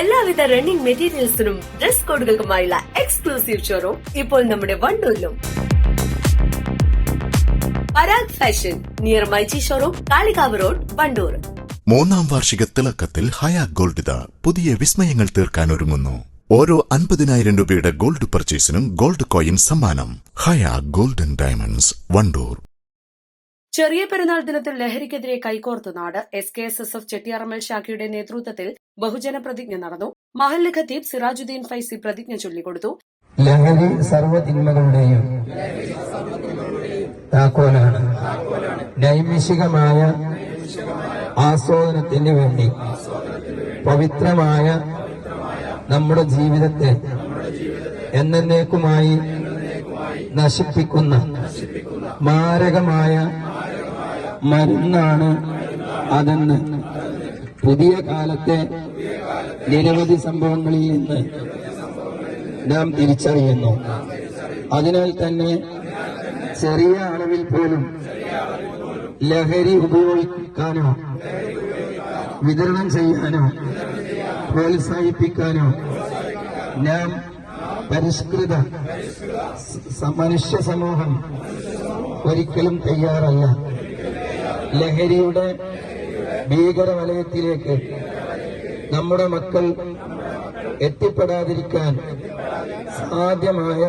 എല്ലാവിധ റണ്ണിംഗ് മെറ്റീരിയൽസിനും ഡ്രസ് കോഡുകൾക്കുമായുള്ള എക്സ്ക്ലൂസീവ് ഷോറൂം ഇപ്പോൾ നമ്മുടെ വണ്ടൂരിലും. Parag fashion near MyG showroom, Kalikavu road, Wandoor. 3ാം വാർഷിക തിളക്കത്തിൽ ഹയാ ഗോൾഡ് പുതിയ വിസ്മയങ്ങൾ തീർക്കാൻ ഒരുങ്ങുന്നു. ഓരോ 50,000 രൂപയുടെ ഗോൾഡ് പർച്ചേസിനും ഗോൾഡ് കോയിൻ സമ്മാനം. ഹയാ ഗോൾഡൻ ഡയമണ്ട്സ്, വണ്ടൂർ. ചെറിയ പെരുന്നാൾ ദിനത്തിൽ ലഹരിക്കെതിരെ കൈകോർത്ത് നാട്. SKSSF ചെട്ടിയാറമ്മൽ ശാഖയുടെ നേതൃത്വത്തിൽ ബഹുജന പ്രതിജ്ഞ നടന്നു. മഹല്ല് ഖത്തീബ് സിറാജുദ്ദീൻ ഫൈസി പ്രതിജ്ഞ ചൊല്ലിക്കൊടുത്തു. ലഹരി സർവ്വതിന്മകളുടെയും താക്കോലാണ്. നൈമിഷികമായ ആസ്വാദനത്തിന് വേണ്ടി പവിത്രമായ നമ്മുടെ ജീവിതത്തെ എന്നേക്കുമായി നശിപ്പിക്കുന്ന മാരകമായ മരുന്നാണ് അതെന്ന് പുതിയ കാലത്തെ നിരവധി സംഭവങ്ങളിൽ നിന്ന് നാം തിരിച്ചറിയുന്നു. അതിനാൽ തന്നെ ചെറിയ അളവിൽ പോലും ലഹരി ഉപയോഗിക്കാനോ വിതരണം ചെയ്യാനോ പ്രോത്സാഹിപ്പിക്കാനോ നാം പരിഷ്കൃത മനുഷ്യ സമൂഹം ഒരിക്കലും തയ്യാറല്ല. ലഹരിയുടെ ഭീകരവലയത്തിലേക്ക് നമ്മുടെ മക്കൾ എത്തിപ്പെടാതിരിക്കാൻ സാധ്യമായ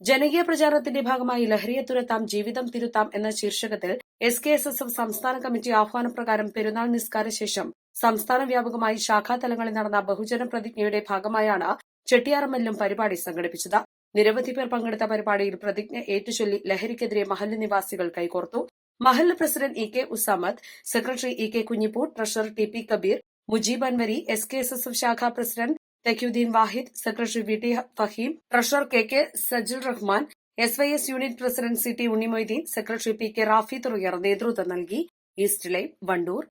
ജനകീയ പ്രചാരണത്തിന്റെ ഭാഗമായി ലഹരിയെ തുരത്താം, ജീവിതം തിരുത്താം എന്ന ശീർഷകത്തിൽ SKSSF സംസ്ഥാന കമ്മിറ്റി ആഹ്വാനപ്രകാരം പെരുന്നാൾ നിസ്കാര ശേഷം സംസ്ഥാന വ്യാപകമായി ശാഖാതലങ്ങളിൽ നടന്ന ബഹുജന പ്രതിജ്ഞയുടെ ഭാഗമായാണ് ചെട്ടിയാറമ്മലിലും പരിപാടി സംഘടിപ്പിച്ചത്. നിരവധി പേർ പങ്കെടുത്ത പരിപാടിയിൽ പ്രതിജ്ഞ ഏറ്റുചൊല്ലി ലഹരിക്കെതിരെ മഹല്ല് നിവാസികൾ കൈകോർത്തു. മഹല്ല് president EK Usamath, secretary EK Kunhipoottu, treasurer TP Kabeer, Mujeeb Anwari, SKSSF ശാഖാ president Thakiyuddeen Wahid, secretary VT Faheem, treasurer KK Sajil Rahman, SYS unit president CT Unnimoideen, secretary PK Rafi തുടങ്ങിയവർ നേതൃത്വം നൽകി. East live, Wandoor.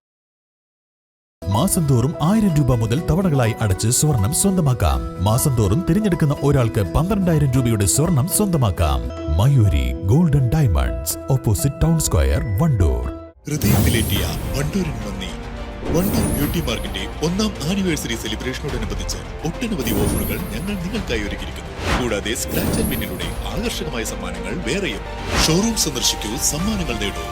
മാസം തോറും 1000 രൂപ മുതൽ തവണകളായി അടച്ച് സ്വർണം സ്വന്തമാക്കാം. മാസം തോറും തിരഞ്ഞെടുക്കുന്ന ഒരാൾക്ക് 12,000 രൂപയുടെ സ്വർണം സ്വന്തമാക്കാം. Mayuri golden diamonds, opposite town square, Wandoor. ഹൃദയത്തിലേറ്റിയ വണ്ടൂരിന് നന്ദി. വണ്ടൂർ ബ്യൂട്ടി മാർക്കിന്റെ 1ാം ആനിവേഴ്സറി സെലിബ്രേഷനോടനുബന്ധിച്ച് ഒട്ടനവധി ഓഫറുകൾ ഞങ്ങൾ നിങ്ങൾക്കായി ഒരുക്കിയിരിക്കുന്നു. കൂടാതെ സ്ക്രാച്ച് ആൻഡ് വിന്നിലൂടെ ആകർഷകമായ സമ്മാനങ്ങൾ വേറെയും. ഷോറൂം സന്ദർശിക്കൂ, സമ്മാനങ്ങൾ നേടൂ.